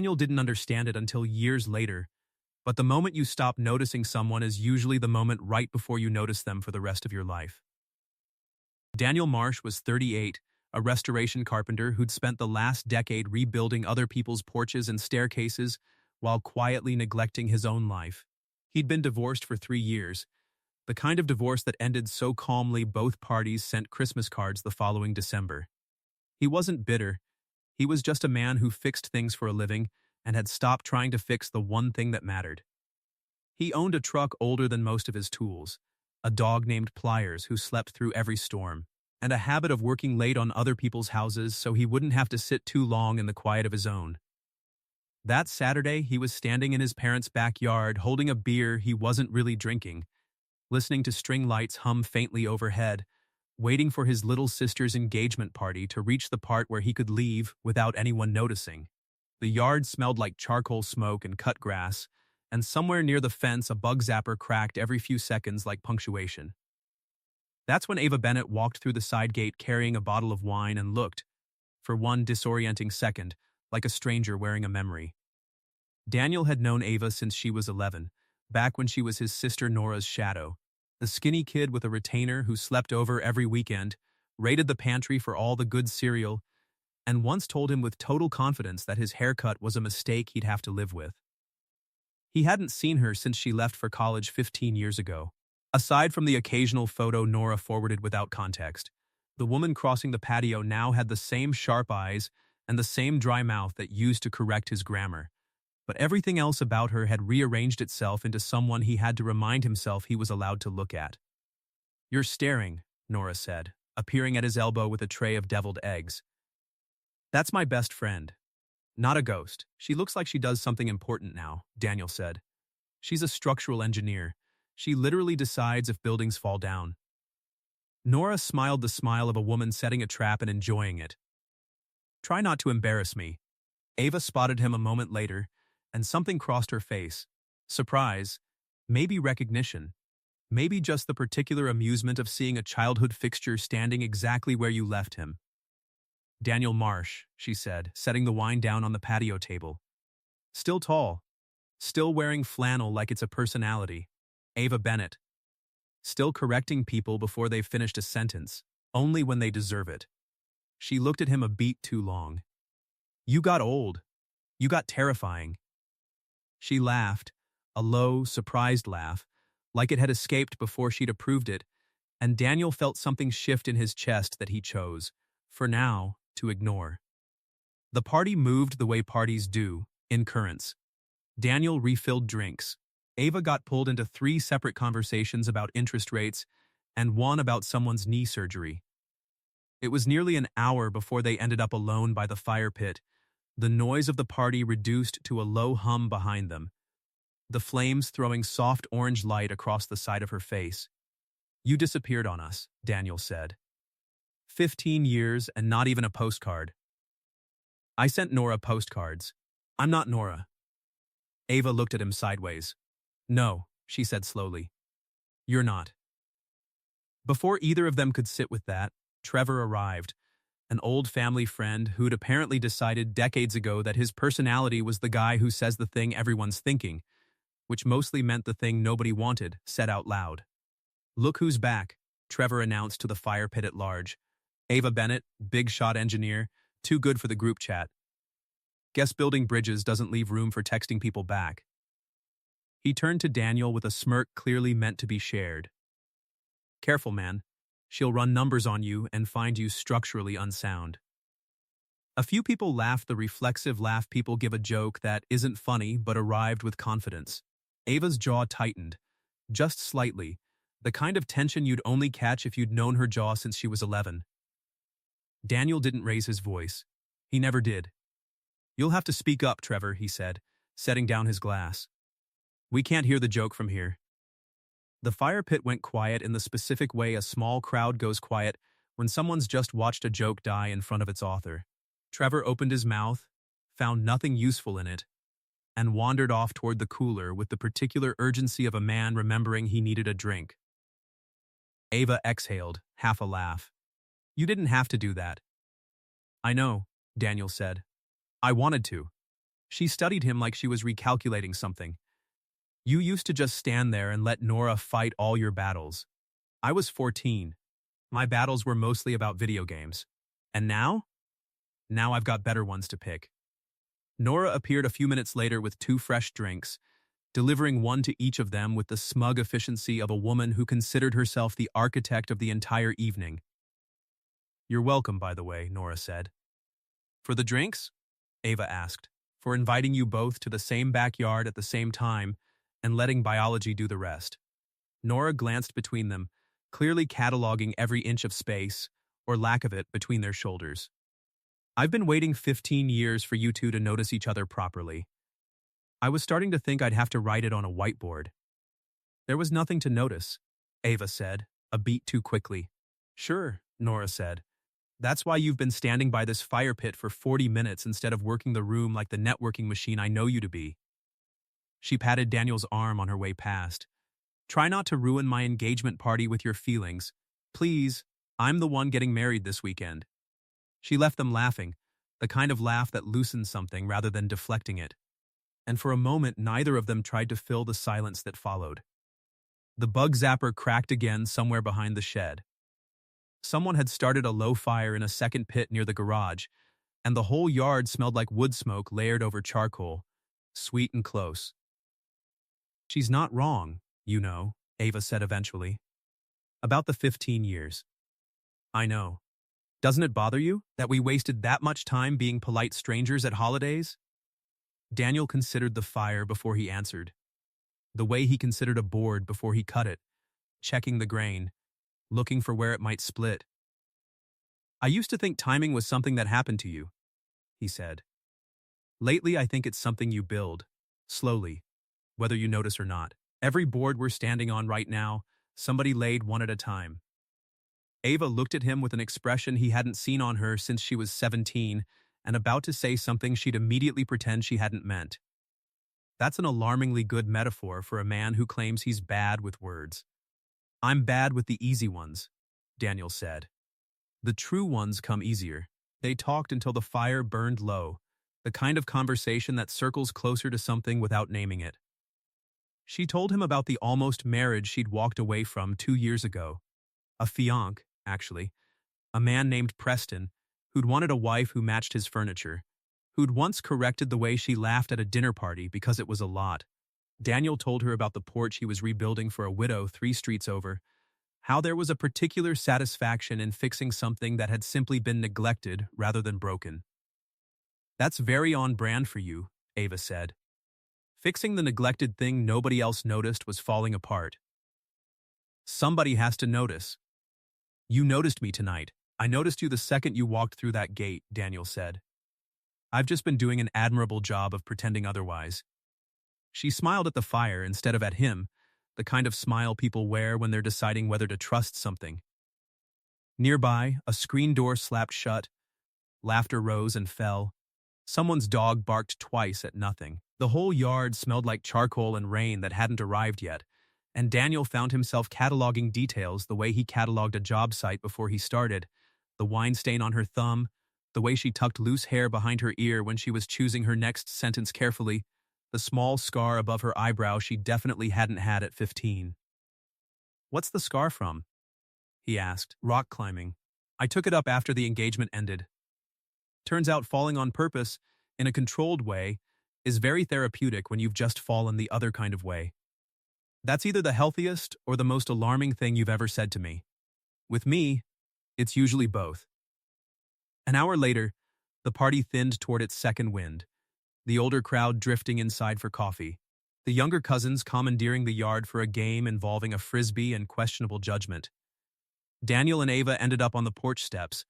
Daniel didn't understand it until years later, but the moment you stop noticing someone is usually the moment right before you notice them for the rest of your life. Daniel Marsh was 38, a restoration carpenter who'd spent the last decade rebuilding other people's porches and staircases while quietly neglecting his own life. He'd been divorced for 3 years, the kind of divorce that ended so calmly both parties sent Christmas cards the following December. He wasn't bitter. He was just a man who fixed things for a living and had stopped trying to fix the one thing that mattered. He owned a truck older than most of his tools, a dog named Pliers who slept through every storm, and a habit of working late on other people's houses so he wouldn't have to sit too long in the quiet of his own. That Saturday, he was standing in his parents' backyard holding a beer he wasn't really drinking, listening to string lights hum faintly overhead, waiting for his little sister's engagement party to reach the part where he could leave without anyone noticing. The yard smelled like charcoal smoke and cut grass, and somewhere near the fence a bug zapper cracked every few seconds like punctuation. That's when Ava Bennett walked through the side gate carrying a bottle of wine and looked, for one disorienting second, like a stranger wearing a memory. Daniel had known Ava since she was 11, back when she was his sister Nora's shadow, the skinny kid with a retainer who slept over every weekend, raided the pantry for all the good cereal, and once told him with total confidence that his haircut was a mistake he'd have to live with. He hadn't seen her since she left for college 15 years ago. Aside from the occasional photo Nora forwarded without context, the woman crossing the patio now had the same sharp eyes and the same dry mouth that used to correct his grammar. But everything else about her had rearranged itself into someone he had to remind himself he was allowed to look at. "You're staring," Nora said, appearing at his elbow with a tray of deviled eggs. "That's my best friend. Not a ghost. She looks like she does something important now," Daniel said. "She's a structural engineer. She literally decides if buildings fall down." Nora smiled the smile of a woman setting a trap and enjoying it. "Try not to embarrass me." Ava spotted him a moment later, and something crossed her face. Surprise, maybe recognition, maybe just the particular amusement of seeing a childhood fixture standing exactly where you left him. "Daniel Marsh," she said, setting the wine down on the patio table. "Still tall. Still wearing flannel like it's a personality. Ava Bennett. Still correcting people before they've finished a sentence, only when they deserve it." She looked at him a beat too long. "You got old. You got terrifying." She laughed, a low, surprised laugh, like it had escaped before she'd approved it, and Daniel felt something shift in his chest that he chose, for now, to ignore. The party moved the way parties do, in currents. Daniel refilled drinks. Ava got pulled into 3 separate conversations about interest rates and one about someone's knee surgery. It was nearly an hour before they ended up alone by the fire pit, the noise of the party reduced to a low hum behind them, the flames throwing soft orange light across the side of her face. "You disappeared on us," Daniel said. 15 years and not even a postcard. "I sent Nora postcards. I'm not Nora." Ava looked at him sideways. "No," she said slowly. "You're not." Before either of them could sit with that, Trevor arrived, an old family friend who'd apparently decided decades ago that his personality was the guy who says the thing everyone's thinking, which mostly meant the thing nobody wanted, said out loud. "Look who's back," Trevor announced to the fire pit at large. "Ava Bennett, big shot engineer, too good for the group chat. Guess building bridges doesn't leave room for texting people back." He turned to Daniel with a smirk clearly meant to be shared. "Careful, man. She'll run numbers on you and find you structurally unsound." A few people laughed the reflexive laugh people give a joke that isn't funny but arrived with confidence. Ava's jaw tightened, just slightly, the kind of tension you'd only catch if you'd known her jaw since she was 11. Daniel didn't raise his voice. He never did. "You'll have to speak up, Trevor," he said, setting down his glass. "We can't hear the joke from here." The fire pit went quiet in the specific way a small crowd goes quiet when someone's just watched a joke die in front of its author. Trevor opened his mouth, found nothing useful in it, and wandered off toward the cooler with the particular urgency of a man remembering he needed a drink. Ava exhaled, half a laugh. "You didn't have to do that." "I know," Daniel said. "I wanted to." She studied him like she was recalculating something. You used to just stand there and let Nora fight all your battles. I was 14. My battles were mostly about video games. And now? Now I've got better ones to pick. Nora appeared a few minutes later with 2 fresh drinks, delivering one to each of them with the smug efficiency of a woman who considered herself the architect of the entire evening. You're welcome, by the way, Nora said. For the drinks? Ava asked. For inviting you both to the same backyard at the same time and letting biology do the rest. Nora glanced between them, clearly cataloging every inch of space, or lack of it, between their shoulders. I've been waiting 15 years for you two to notice each other properly. I was starting to think I'd have to write it on a whiteboard. There was nothing to notice, Ava said, a beat too quickly. Sure, Nora said. That's why you've been standing by this fire pit for 40 minutes instead of working the room like the networking machine I know you to be. She patted Daniel's arm on her way past. Try not to ruin my engagement party with your feelings. Please, I'm the one getting married this weekend. She left them laughing, the kind of laugh that loosens something rather than deflecting it. And for a moment, neither of them tried to fill the silence that followed. The bug zapper cracked again somewhere behind the shed. Someone had started a low fire in a second pit near the garage, and the whole yard smelled like wood smoke layered over charcoal, sweet and close. She's not wrong, you know, Ava said eventually. About the 15 years. I know. Doesn't it bother you that we wasted that much time being polite strangers at holidays? Daniel considered the fire before he answered. The way he considered a board before he cut it, checking the grain, looking for where it might split. I used to think timing was something that happened to you, he said. Lately, I think it's something you build, slowly, whether you notice or not. Every board we're standing on right now, somebody laid one at a time. Ava looked at him with an expression he hadn't seen on her since she was 17 and about to say something she'd immediately pretend she hadn't meant. That's an alarmingly good metaphor for a man who claims he's bad with words. I'm bad with the easy ones, Daniel said. The true ones come easier. They talked until the fire burned low, the kind of conversation that circles closer to something without naming it. She told him about the almost marriage she'd walked away from 2 years ago. A fiancé, actually. A man named Preston, who'd wanted a wife who matched his furniture, who'd once corrected the way she laughed at a dinner party because it was a lot. Daniel told her about the porch he was rebuilding for a widow 3 streets over, how there was a particular satisfaction in fixing something that had simply been neglected rather than broken. That's very on brand for you, Ava said. Fixing the neglected thing nobody else noticed was falling apart. Somebody has to notice. You noticed me tonight. I noticed you the second you walked through that gate, Daniel said. I've just been doing an admirable job of pretending otherwise. She smiled at the fire instead of at him, the kind of smile people wear when they're deciding whether to trust something. Nearby, a screen door slapped shut. Laughter rose and fell. Someone's dog barked twice at nothing. The whole yard smelled like charcoal and rain that hadn't arrived yet, and Daniel found himself cataloging details the way he cataloged a job site before he started. The wine stain on her thumb, the way she tucked loose hair behind her ear when she was choosing her next sentence carefully, the small scar above her eyebrow she definitely hadn't had at 15. What's the scar from? He asked. Rock climbing. I took it up after the engagement ended. Turns out falling on purpose, in a controlled way, is very therapeutic when you've just fallen the other kind of way. That's either the healthiest or the most alarming thing you've ever said to me. With me, it's usually both. An hour later, the party thinned toward its second wind, the older crowd drifting inside for coffee, the younger cousins commandeering the yard for a game involving a frisbee and questionable judgment. Daniel and Ava ended up on the porch steps,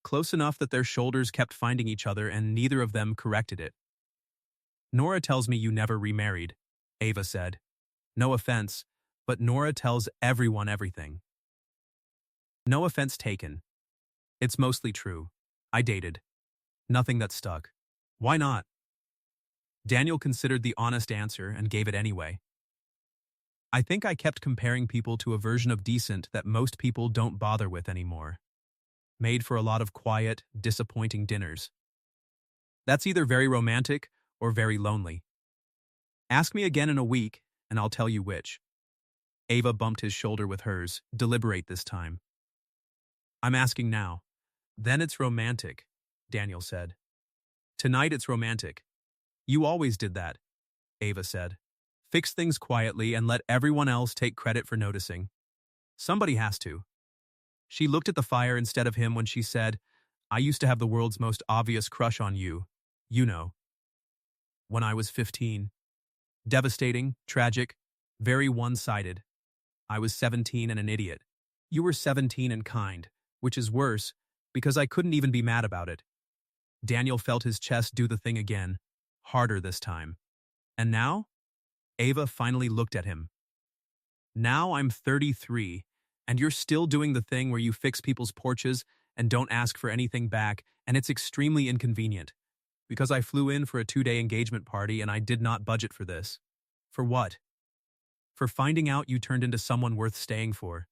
close enough that their shoulders kept finding each other and neither of them corrected it. Nora tells me you never remarried, Ava said. No offense, but Nora tells everyone everything. No offense taken. It's mostly true. I dated. Nothing that stuck. Why not? Daniel considered the honest answer and gave it anyway. I think I kept comparing people to a version of decent that most people don't bother with anymore. Made for a lot of quiet, disappointing dinners. That's either very romantic or very lonely? Ask me again in a week, and I'll tell you which. Ava bumped his shoulder with hers, deliberate this time. I'm asking now. Then it's romantic, Daniel said. Tonight it's romantic. You always did that, Ava said. Fix things quietly and let everyone else take credit for noticing. Somebody has to. She looked at the fire instead of him when she said, I used to have the world's most obvious crush on you. You know. When I was 15. Devastating, tragic, very one-sided. I was 17 and an idiot. You were 17 and kind, which is worse, because I couldn't even be mad about it. Daniel felt his chest do the thing again, harder this time. And now? Ava finally looked at him. Now I'm 33, and you're still doing the thing where you fix people's porches and don't ask for anything back, and it's extremely inconvenient. Because I flew in for a 2-day engagement party and I did not budget for this. For what? For finding out you turned into someone worth staying for.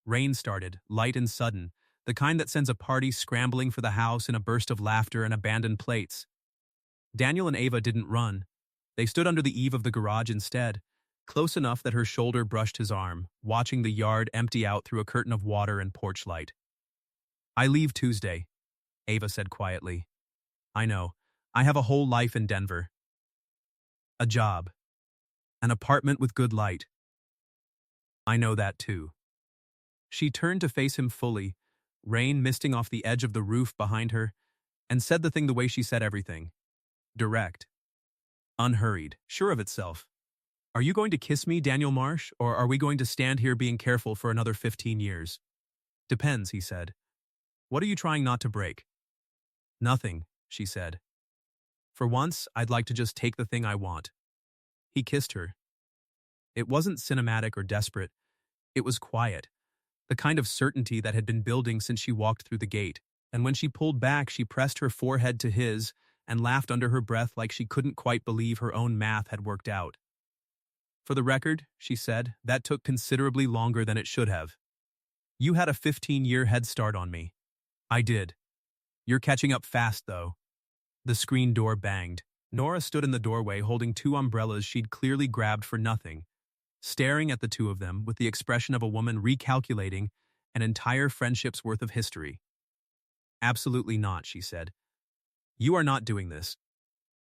Rain started, light and sudden, the kind that sends a party scrambling for the house in a burst of laughter and abandoned plates. Daniel and Ava didn't run. They stood under the eave of the garage instead, close enough that her shoulder brushed his arm, watching the yard empty out through a curtain of water and porch light. I leave Tuesday, Ava said quietly. I know. I have a whole life in Denver. A job. An apartment with good light. I know that too. She turned to face him fully, rain misting off the edge of the roof behind her, and said the thing the way she said everything. Direct. Unhurried, sure of itself. Are you going to kiss me, Daniel Marsh, or are we going to stand here being careful for another 15 years? Depends, he said. What are you trying not to break? Nothing, she said. For once, I'd like to just take the thing I want. He kissed her. It wasn't cinematic or desperate. It was quiet, the kind of certainty that had been building since she walked through the gate, and when she pulled back, she pressed her forehead to his and laughed under her breath like she couldn't quite believe her own math had worked out. For the record, she said, that took considerably longer than it should have. You had a 15-year head start on me. I did. You're catching up fast, though. The screen door banged. Nora stood in the doorway holding 2 umbrellas she'd clearly grabbed for nothing, staring at the 2 of them with the expression of a woman recalculating an entire friendship's worth of history. Absolutely not, she said. You are not doing this.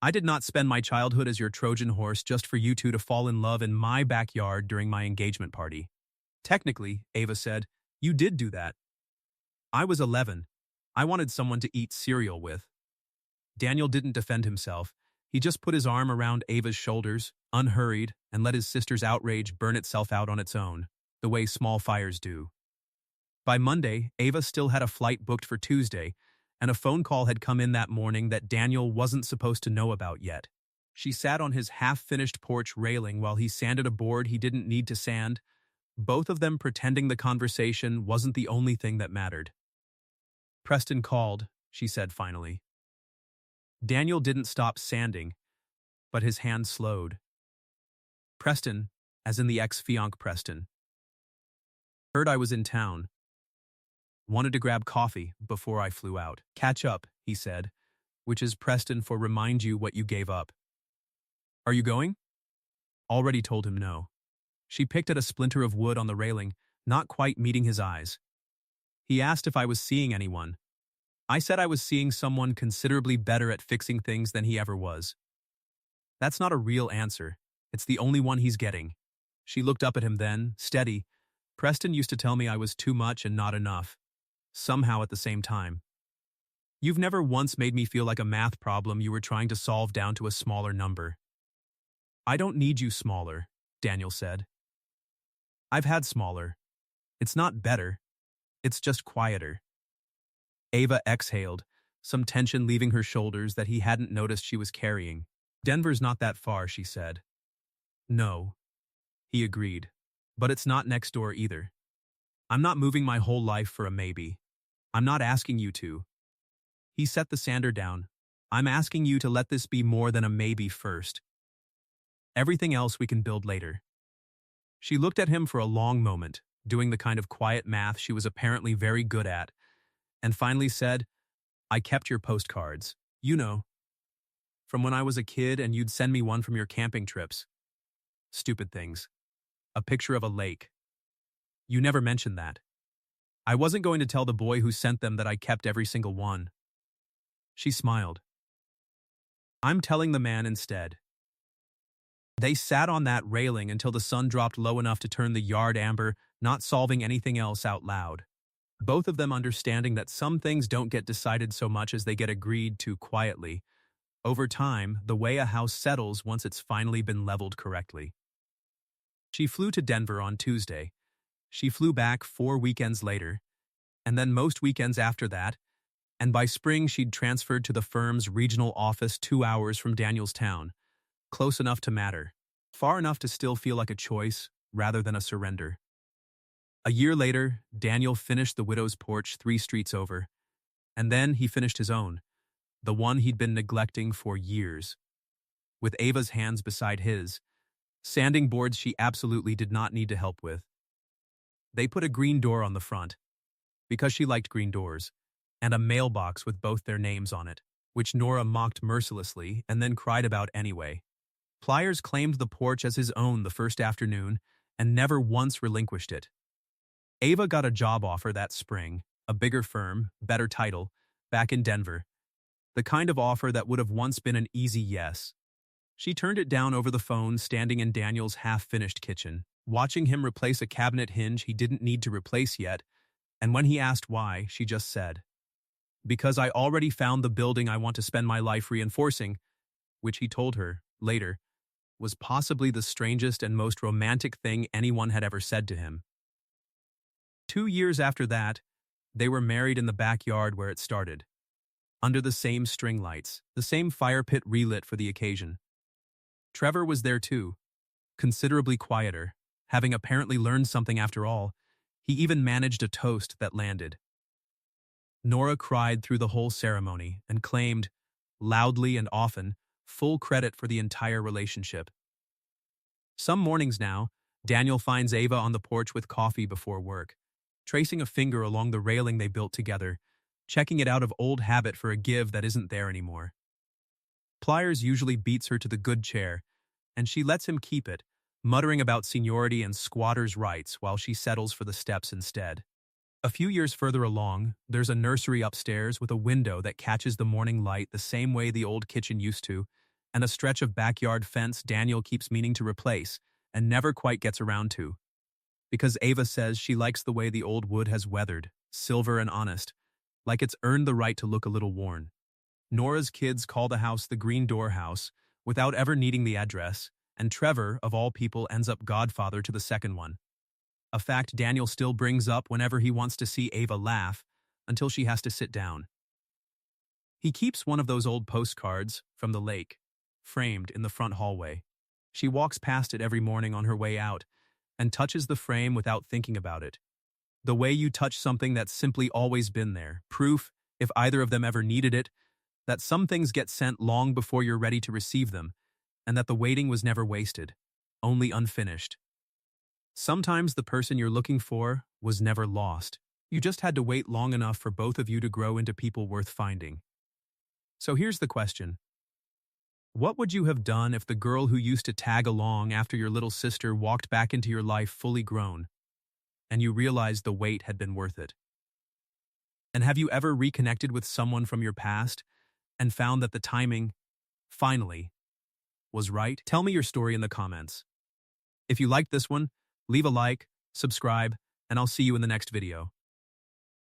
I did not spend my childhood as your Trojan horse just for you 2 to fall in love in my backyard during my engagement party. Technically, Ava said, you did do that. I was 11. I wanted someone to eat cereal with. Daniel didn't defend himself. He just put his arm around Ava's shoulders, unhurried, and let his sister's outrage burn itself out on its own, the way small fires do. By Monday, Ava still had a flight booked for Tuesday, and a phone call had come in that morning that Daniel wasn't supposed to know about yet. She sat on his half-finished porch railing while he sanded a board he didn't need to sand, both of them pretending the conversation wasn't the only thing that mattered. Preston called, she said finally. Daniel didn't stop sanding, but his hand slowed. Preston, as in the ex-fiancé Preston. Heard I was in town. Wanted to grab coffee before I flew out. Catch up, he said, which is Preston for remind you what you gave up. Are you going? Already told him no. She picked at a splinter of wood on the railing, not quite meeting his eyes. He asked if I was seeing anyone. I said I was seeing someone considerably better at fixing things than he ever was. That's not a real answer. It's the only one he's getting. She looked up at him then, steady. Preston used to tell me I was too much and not enough. Somehow at the same time. You've never once made me feel like a math problem you were trying to solve down to a smaller number. I don't need you smaller, Daniel said. I've had smaller. It's not better. It's just quieter. Ava exhaled, some tension leaving her shoulders that he hadn't noticed she was carrying. Denver's not that far, she said. No, he agreed. But it's not next door either. I'm not moving my whole life for a maybe. I'm not asking you to. He set the sander down. I'm asking you to let this be more than a maybe first. Everything else we can build later. She looked at him for a long moment, doing the kind of quiet math she was apparently very good at, and finally said, I kept your postcards. You know. From when I was a kid and you'd send me one from your camping trips. Stupid things. A picture of a lake. You never mentioned that. I wasn't going to tell the boy who sent them that I kept every single one. She smiled. I'm telling the man instead. They sat on that railing until the sun dropped low enough to turn the yard amber, not solving anything else out loud. Both of them understanding that some things don't get decided so much as they get agreed to quietly. Over time, the way a house settles once it's finally been leveled correctly. She flew to Denver on Tuesday. She flew back 4 weekends later, and then most weekends after that, and by spring she'd transferred to the firm's regional office 2 hours from Daniel's town. Close enough to matter. Far enough to still feel like a choice, rather than a surrender. A year later, Daniel finished the widow's porch 3 streets over, and then he finished his own, the one he'd been neglecting for years. With Ava's hands beside his, sanding boards she absolutely did not need to help with. They put a green door on the front, because she liked green doors, and a mailbox with both their names on it, which Nora mocked mercilessly and then cried about anyway. Pliers claimed the porch as his own the first afternoon and never once relinquished it. Ava got a job offer that spring, a bigger firm, better title, back in Denver. The kind of offer that would have once been an easy yes. She turned it down over the phone, standing in Daniel's half-finished kitchen, watching him replace a cabinet hinge he didn't need to replace yet, and when he asked why, she just said, "Because I already found the building I want to spend my life reinforcing," which he told her, later, was possibly the strangest and most romantic thing anyone had ever said to him. 2 years after that, they were married in the backyard where it started, under the same string lights, the same fire pit relit for the occasion. Trevor was there too, considerably quieter, having apparently learned something after all. He even managed a toast that landed. Nora cried through the whole ceremony and claimed, loudly and often, full credit for the entire relationship. Some mornings now, Daniel finds Ava on the porch with coffee before work, tracing a finger along the railing they built together, checking it out of old habit for a give that isn't there anymore. Pliers usually beats her to the good chair, and she lets him keep it, muttering about seniority and squatters' rights while she settles for the steps instead. A few years further along, there's a nursery upstairs with a window that catches the morning light the same way the old kitchen used to, and a stretch of backyard fence Daniel keeps meaning to replace and never quite gets around to. Because Ava says she likes the way the old wood has weathered, silver and honest, like it's earned the right to look a little worn. Nora's kids call the house the Green Door House without ever needing the address, and Trevor, of all people, ends up godfather to the second one. A fact Daniel still brings up whenever he wants to see Ava laugh, until she has to sit down. He keeps one of those old postcards from the lake, framed in the front hallway. She walks past it every morning on her way out, and touches the frame without thinking about it. The way you touch something that's simply always been there, proof, if either of them ever needed it, that some things get sent long before you're ready to receive them, and that the waiting was never wasted, only unfinished. Sometimes the person you're looking for was never lost. You just had to wait long enough for both of you to grow into people worth finding. So here's the question. What would you have done if the girl who used to tag along after your little sister walked back into your life fully grown, and you realized the wait had been worth it? And have you ever reconnected with someone from your past and found that the timing, finally, was right? Tell me your story in the comments. If you liked this one, leave a like, subscribe, and I'll see you in the next video.